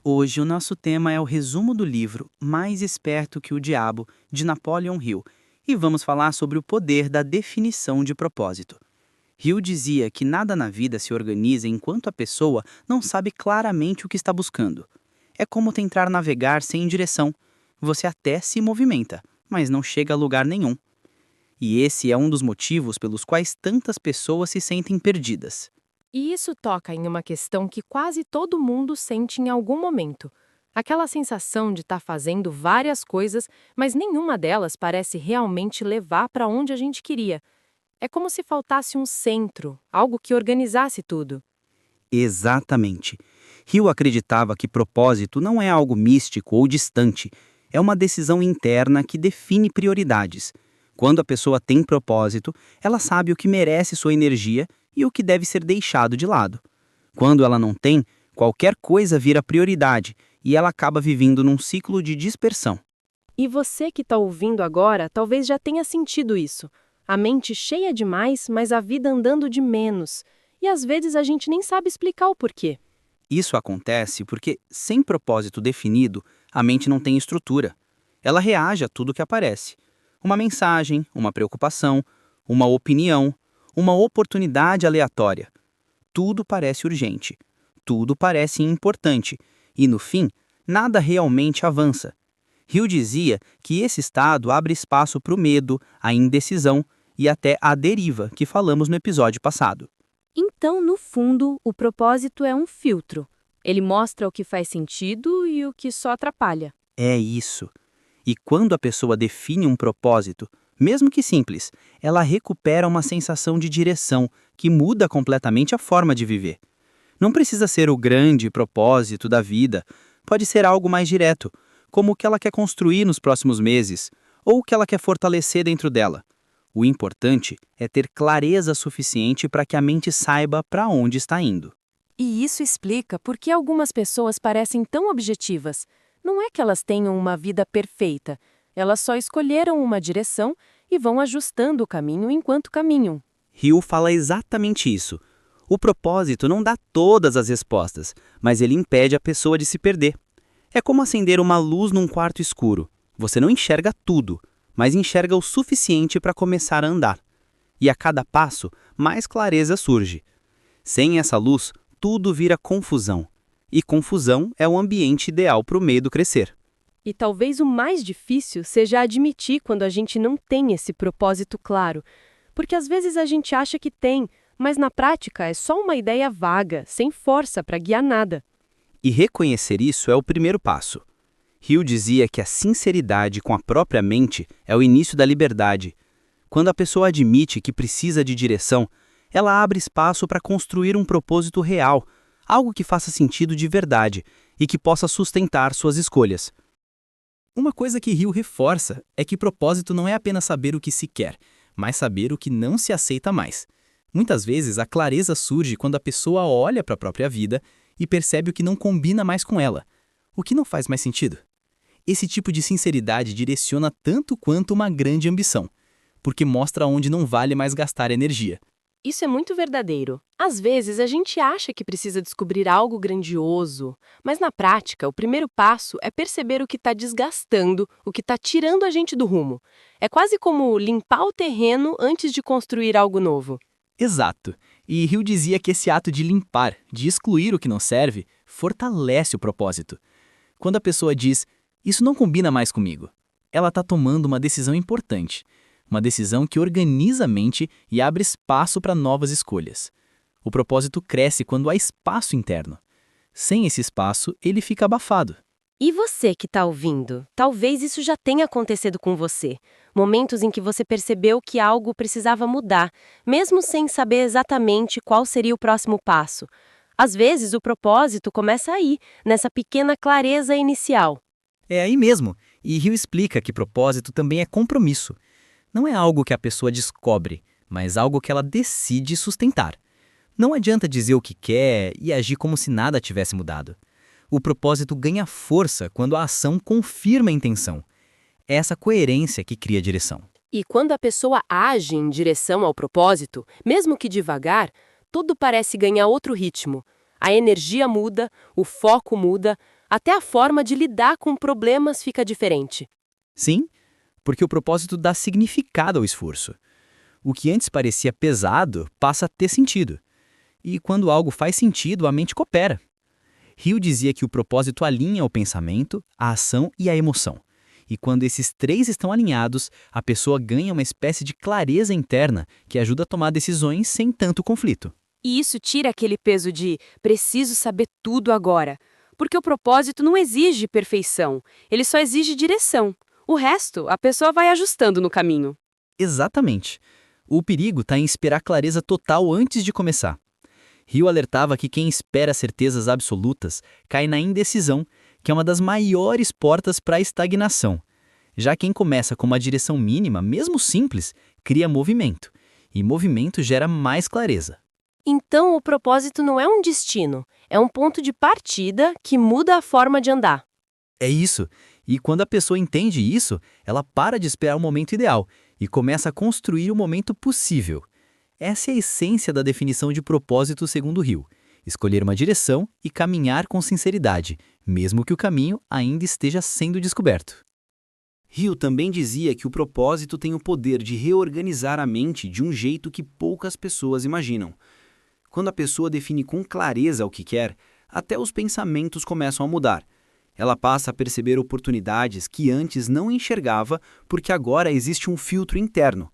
Hoje o nosso tema é o resumo do livro Mais Esperto que o Diabo, de Napoleon Hill, e vamos falar sobre o poder da definição de propósito. Hill dizia que nada na vida se organiza enquanto a pessoa não sabe claramente o que está buscando. É como tentar navegar sem direção. Você até se movimenta, mas não chega a lugar nenhum. E esse é um dos motivos pelos quais tantas pessoas se sentem perdidas. E isso toca em uma questão que quase todo mundo sente em algum momento. Aquela sensação de estar fazendo várias coisas, mas nenhuma delas parece realmente levar para onde a gente queria. É como se faltasse um centro, algo que organizasse tudo. Exatamente. Hill acreditava que propósito não é algo místico ou distante, é uma decisão interna que define prioridades. Quando a pessoa tem propósito, ela sabe o que merece sua energia e o que deve ser deixado de lado. Quando ela não tem, qualquer coisa vira prioridade e ela acaba vivendo num ciclo de dispersão. E você que está ouvindo agora talvez já tenha sentido isso. A mente cheia demais, mas a vida andando de menos. E às vezes a gente nem sabe explicar o porquê. Isso acontece porque, sem propósito definido, a mente não tem estrutura. Ela reage a tudo que aparece. Uma mensagem, uma preocupação, uma opinião, uma oportunidade aleatória. Tudo parece urgente. Tudo parece importante. E, no fim, nada realmente avança. Hill dizia que esse estado abre espaço para o medo, a indecisão e até a deriva que falamos no episódio passado. Então, no fundo, o propósito é um filtro. Ele mostra o que faz sentido e o que só atrapalha. É isso. E quando a pessoa define um propósito, mesmo que simples, ela recupera uma sensação de direção que muda completamente a forma de viver. Não precisa ser o grande propósito da vida, pode ser algo mais direto, como o que ela quer construir nos próximos meses, ou o que ela quer fortalecer dentro dela. O importante é ter clareza suficiente para que a mente saiba para onde está indo. E isso explica por que algumas pessoas parecem tão objetivas. Não é que elas tenham uma vida perfeita, elas só escolheram uma direção e vão ajustando o caminho enquanto caminham. Hill fala exatamente isso. O propósito não dá todas as respostas, mas ele impede a pessoa de se perder. É como acender uma luz num quarto escuro. Você não enxerga tudo, mas enxerga o suficiente para começar a andar. E a cada passo, mais clareza surge. Sem essa luz, tudo vira confusão. E confusão é o ambiente ideal para o medo crescer. E talvez o mais difícil seja admitir quando a gente não tem esse propósito claro. Porque às vezes a gente acha que tem, mas na prática é só uma ideia vaga, sem força para guiar nada. E reconhecer isso é o primeiro passo. Hill dizia que a sinceridade com a própria mente é o início da liberdade. Quando a pessoa admite que precisa de direção, ela abre espaço para construir um propósito real, algo que faça sentido de verdade e que possa sustentar suas escolhas. Uma coisa que Hill reforça é que propósito não é apenas saber o que se quer, mas saber o que não se aceita mais. Muitas vezes a clareza surge quando a pessoa olha para a própria vida e percebe o que não combina mais com ela, o que não faz mais sentido. Esse tipo de sinceridade direciona tanto quanto uma grande ambição, porque mostra onde não vale mais gastar energia. Isso é muito verdadeiro. Às vezes a gente acha que precisa descobrir algo grandioso, mas na prática o primeiro passo é perceber o que está desgastando, o que está tirando a gente do rumo. É quase como limpar o terreno antes de construir algo novo. Exato. E Hill dizia que esse ato de limpar, de excluir o que não serve, fortalece o propósito. Quando a pessoa diz, isso não combina mais comigo, ela está tomando uma decisão importante. Uma decisão que organiza a mente e abre espaço para novas escolhas. O propósito cresce quando há espaço interno. Sem esse espaço, ele fica abafado. E você que está ouvindo? Talvez isso já tenha acontecido com você. Momentos em que você percebeu que algo precisava mudar, mesmo sem saber exatamente qual seria o próximo passo. Às vezes, o propósito começa aí, nessa pequena clareza inicial. É aí mesmo. E Hill explica que propósito também é compromisso. Não é algo que a pessoa descobre, mas algo que ela decide sustentar. Não adianta dizer o que quer e agir como se nada tivesse mudado. O propósito ganha força quando a ação confirma a intenção. É essa coerência que cria direção. E quando a pessoa age em direção ao propósito, mesmo que devagar, tudo parece ganhar outro ritmo. A energia muda, o foco muda, Até a forma de lidar com problemas fica diferente. Sim, porque o propósito dá significado ao esforço. O que antes parecia pesado passa a ter sentido. E quando algo faz sentido, a mente coopera. Hill dizia que o propósito alinha o pensamento, a ação e a emoção. E quando esses três estão alinhados, a pessoa ganha uma espécie de clareza interna que ajuda a tomar decisões sem tanto conflito. E isso tira aquele peso de preciso saber tudo agora. Porque o propósito não exige perfeição, ele só exige direção. O resto, a pessoa vai ajustando no caminho. Exatamente. O perigo está em esperar clareza total antes de começar. Hill alertava que quem espera certezas absolutas cai na indecisão, que é uma das maiores portas para a estagnação. Já quem começa com uma direção mínima, mesmo simples, cria movimento. E movimento gera mais clareza. Então, o propósito não é um destino, é um ponto de partida que muda a forma de andar. É isso. E quando a pessoa entende isso, ela para de esperar o momento ideal e começa a construir o momento possível. Essa é a essência da definição de propósito segundo Hill. Escolher uma direção e caminhar com sinceridade, mesmo que o caminho ainda esteja sendo descoberto. Hill também dizia que o propósito tem o poder de reorganizar a mente de um jeito que poucas pessoas imaginam. Quando a pessoa define com clareza o que quer, até os pensamentos começam a mudar. Ela passa a perceber oportunidades que antes não enxergava porque agora existe um filtro interno.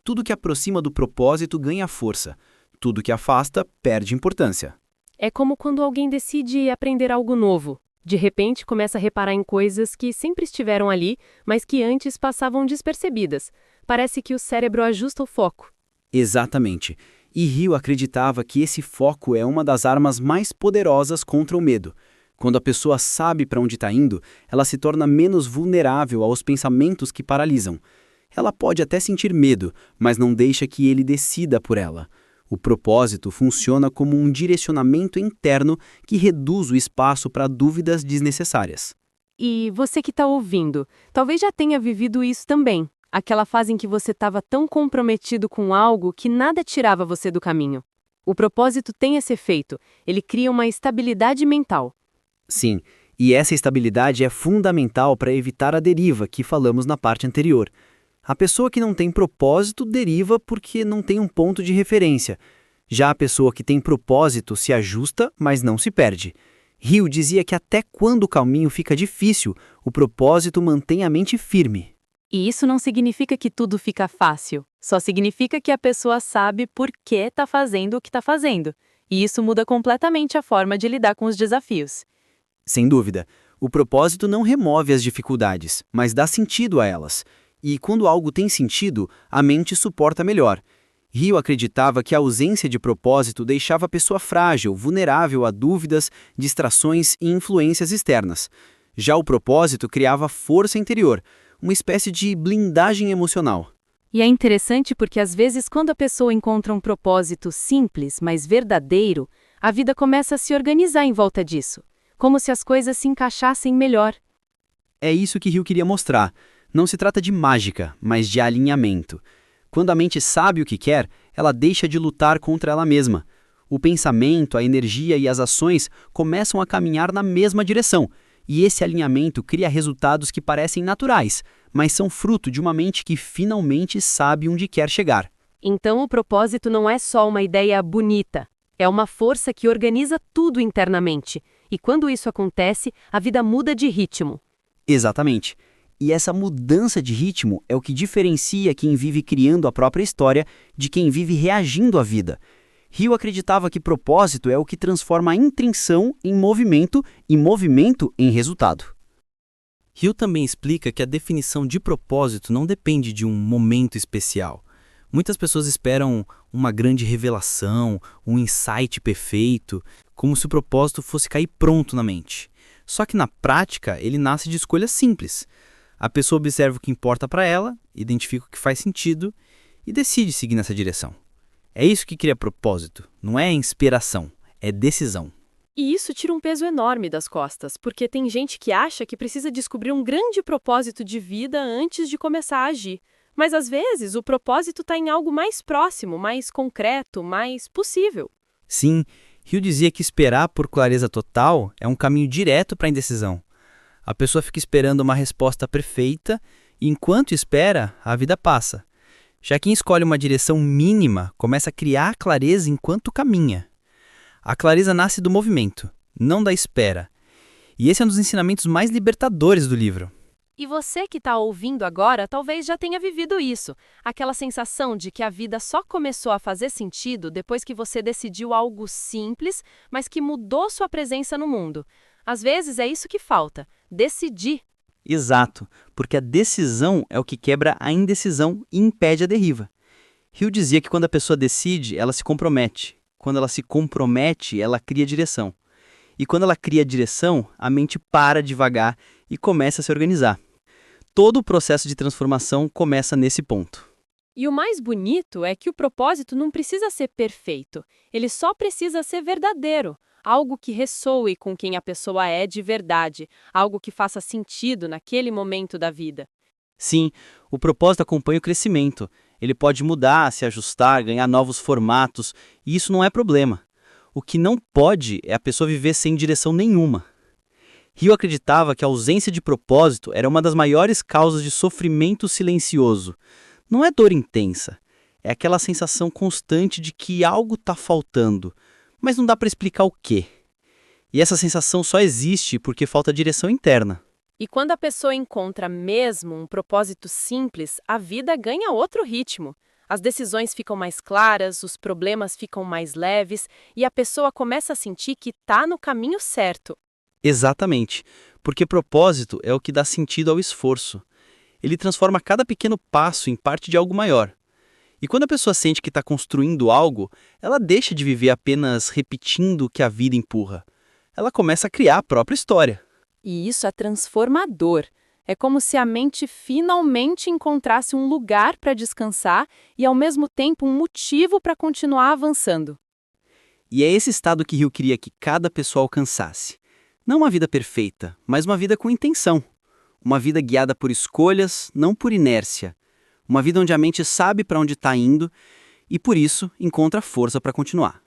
Tudo que aproxima do propósito ganha força. Tudo que afasta perde importância. É como quando alguém decide aprender algo novo. De repente, começa a reparar em coisas que sempre estiveram ali, mas que antes passavam despercebidas. Parece que o cérebro ajusta o foco. Exatamente. E Hill acreditava que esse foco é uma das armas mais poderosas contra o medo. Quando a pessoa sabe para onde está indo, ela se torna menos vulnerável aos pensamentos que paralisam. Ela pode até sentir medo, mas não deixa que ele decida por ela. O propósito funciona como um direcionamento interno que reduz o espaço para dúvidas desnecessárias. E você que está ouvindo, talvez já tenha vivido isso também. Aquela fase em que você estava tão comprometido com algo que nada tirava você do caminho. O propósito tem esse efeito, ele cria uma estabilidade mental. Sim, e essa estabilidade é fundamental para evitar a deriva que falamos na parte anterior. A pessoa que não tem propósito deriva porque não tem um ponto de referência. Já a pessoa que tem propósito se ajusta, mas não se perde. Hill dizia que até quando o caminho fica difícil, o propósito mantém a mente firme. E isso não significa que tudo fica fácil. Só significa que a pessoa sabe por que está fazendo o que está fazendo. E isso muda completamente a forma de lidar com os desafios. Sem dúvida, o propósito não remove as dificuldades, mas dá sentido a elas. E quando algo tem sentido, a mente suporta melhor. Hill acreditava que a ausência de propósito deixava a pessoa frágil, vulnerável a dúvidas, distrações e influências externas. Já o propósito criava força interior, uma espécie de blindagem emocional. E é interessante porque às vezes quando a pessoa encontra um propósito simples, mas verdadeiro, a vida começa a se organizar em volta disso, como se as coisas se encaixassem melhor. É isso que Hill queria mostrar. Não se trata de mágica, mas de alinhamento. Quando a mente sabe o que quer, ela deixa de lutar contra ela mesma. O pensamento, a energia e as ações começam a caminhar na mesma direção, e esse alinhamento cria resultados que parecem naturais, mas são fruto de uma mente que finalmente sabe onde quer chegar. Então o propósito não é só uma ideia bonita, é uma força que organiza tudo internamente. E quando isso acontece, a vida muda de ritmo. Exatamente. E essa mudança de ritmo é o que diferencia quem vive criando a própria história de quem vive reagindo à vida. Hill acreditava que propósito é o que transforma a intenção em movimento e movimento em resultado. Hill também explica que a definição de propósito não depende de um momento especial. Muitas pessoas esperam uma grande revelação, um insight perfeito, como se o propósito fosse cair pronto na mente. Só que na prática, ele nasce de escolhas simples. A pessoa observa o que importa para ela, identifica o que faz sentido e decide seguir nessa direção. É isso que cria propósito, não é inspiração, é decisão. E isso tira um peso enorme das costas, porque tem gente que acha que precisa descobrir um grande propósito de vida antes de começar a agir. Mas às vezes o propósito está em algo mais próximo, mais concreto, mais possível. Sim, Hill dizia que esperar por clareza total é um caminho direto para a indecisão. A pessoa fica esperando uma resposta perfeita e, enquanto espera, a vida passa. Já quem escolhe uma direção mínima começa a criar clareza enquanto caminha. A clareza nasce do movimento, não da espera. E esse é um dos ensinamentos mais libertadores do livro. E você que está ouvindo agora talvez já tenha vivido isso. Aquela sensação de que a vida só começou a fazer sentido depois que você decidiu algo simples, mas que mudou sua presença no mundo. Às vezes é isso que falta, decidir. Exato, porque a decisão é o que quebra a indecisão e impede a deriva. Hill dizia que quando a pessoa decide, ela se compromete. Quando ela se compromete, ela cria direção. E quando ela cria direção, a mente para devagar e começa a se organizar. Todo o processo de transformação começa nesse ponto. E o mais bonito é que o propósito não precisa ser perfeito, ele só precisa ser verdadeiro. Algo que ressoe com quem a pessoa é de verdade, algo que faça sentido naquele momento da vida. Sim, o propósito acompanha o crescimento. Ele pode mudar, se ajustar, ganhar novos formatos, e isso não é problema. O que não pode é a pessoa viver sem direção nenhuma. Hill acreditava que a ausência de propósito era uma das maiores causas de sofrimento silencioso. Não é dor intensa, é aquela sensação constante de que algo está faltando, mas não dá para explicar o quê. E essa sensação só existe porque falta direção interna. E quando a pessoa encontra mesmo um propósito simples, a vida ganha outro ritmo. As decisões ficam mais claras, os problemas ficam mais leves e a pessoa começa a sentir que está no caminho certo. Exatamente, porque propósito é o que dá sentido ao esforço. Ele transforma cada pequeno passo em parte de algo maior. E quando a pessoa sente que está construindo algo, ela deixa de viver apenas repetindo o que a vida empurra. Ela começa a criar a própria história. E isso é transformador. É como se a mente finalmente encontrasse um lugar para descansar e, ao mesmo tempo, um motivo para continuar avançando. E é esse estado que Hill queria que cada pessoa alcançasse. Não uma vida perfeita, mas uma vida com intenção. Uma vida guiada por escolhas, não por inércia. Uma vida onde a mente sabe para onde está indo e, por isso, encontra força para continuar.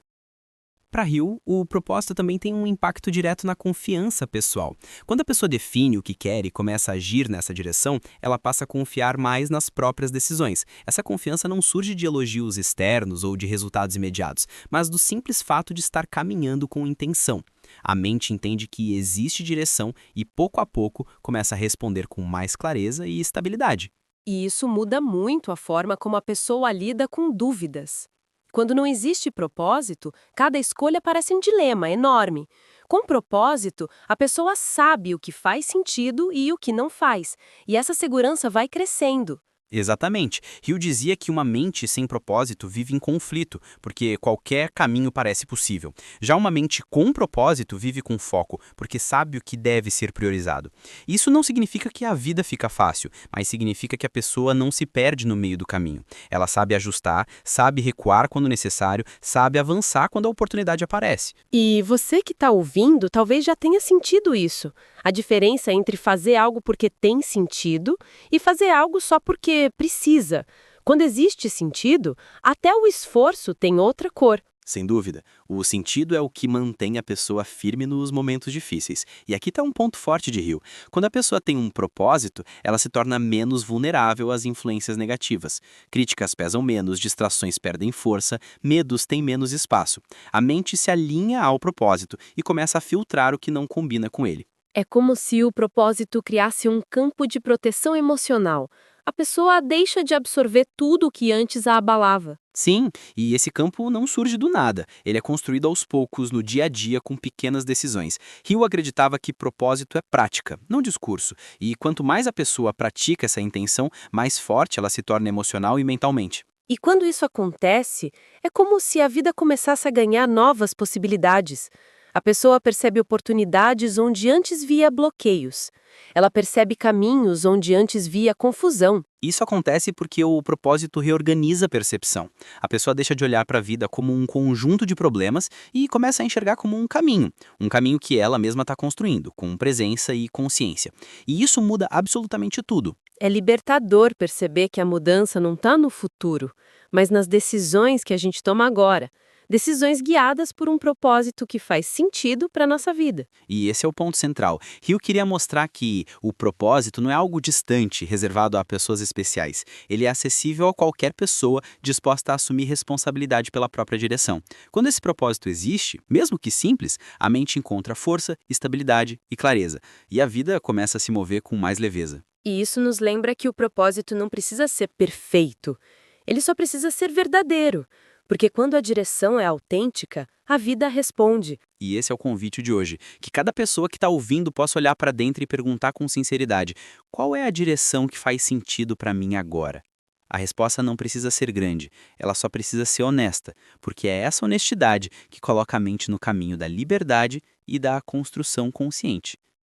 Para Hill, o propósito também tem um impacto direto na confiança pessoal. Quando a pessoa define o que quer e começa a agir nessa direção, ela passa a confiar mais nas próprias decisões. Essa confiança não surge de elogios externos ou de resultados imediatos, mas do simples fato de estar caminhando com intenção. A mente entende que existe direção e, pouco a pouco, começa a responder com mais clareza e estabilidade. E isso muda muito a forma como a pessoa lida com dúvidas. Quando não existe propósito, cada escolha parece um dilema enorme. Com propósito, a pessoa sabe o que faz sentido e o que não faz, e essa segurança vai crescendo. Exatamente. Hill dizia que uma mente sem propósito vive em conflito, porque qualquer caminho parece possível. Já uma mente com propósito vive com foco, porque sabe o que deve ser priorizado. Isso não significa que a vida fica fácil, mas significa que a pessoa não se perde no meio do caminho. Ela sabe ajustar, sabe recuar quando necessário, sabe avançar quando a oportunidade aparece. E você que está ouvindo talvez já tenha sentido isso. A diferença entre fazer algo porque tem sentido e fazer algo só porque precisa. Quando existe sentido, até o esforço tem outra cor. Sem dúvida, o sentido é o que mantém a pessoa firme nos momentos difíceis. E aqui está um ponto forte de Hill. Quando a pessoa tem um propósito, ela se torna menos vulnerável às influências negativas. Críticas pesam menos, distrações perdem força, medos têm menos espaço. A mente se alinha ao propósito e começa a filtrar o que não combina com ele. É como se o propósito criasse um campo de proteção emocional. A pessoa deixa de absorver tudo o que antes a abalava. Sim, e esse campo não surge do nada. Ele é construído aos poucos, no dia a dia, com pequenas decisões. Hill acreditava que propósito é prática, não discurso. E quanto mais a pessoa pratica essa intenção, mais forte ela se torna emocional e mentalmente. E quando isso acontece, é como se a vida começasse a ganhar novas possibilidades. A pessoa percebe oportunidades onde antes via bloqueios. Ela percebe caminhos onde antes via confusão. Isso acontece porque o propósito reorganiza a percepção. A pessoa deixa de olhar para a vida como um conjunto de problemas e começa a enxergar como um caminho que ela mesma está construindo, com presença e consciência. E isso muda absolutamente tudo. É libertador perceber que a mudança não está no futuro, mas nas decisões que a gente toma agora. Decisões guiadas por um propósito que faz sentido para a nossa vida. E esse é o ponto central. Hill queria mostrar que o propósito não é algo distante, reservado a pessoas especiais. Ele é acessível a qualquer pessoa disposta a assumir responsabilidade pela própria direção. Quando esse propósito existe, mesmo que simples, a mente encontra força, estabilidade e clareza. E a vida começa a se mover com mais leveza. E isso nos lembra que o propósito não precisa ser perfeito. Ele só precisa ser verdadeiro. Porque quando a direção é autêntica, a vida responde. E esse é o convite de hoje, que cada pessoa que está ouvindo possa olhar para dentro e perguntar com sinceridade: qual é a direção que faz sentido para mim agora? A resposta não precisa ser grande, ela só precisa ser honesta, porque é essa honestidade que coloca a mente no caminho da liberdade e da construção consciente.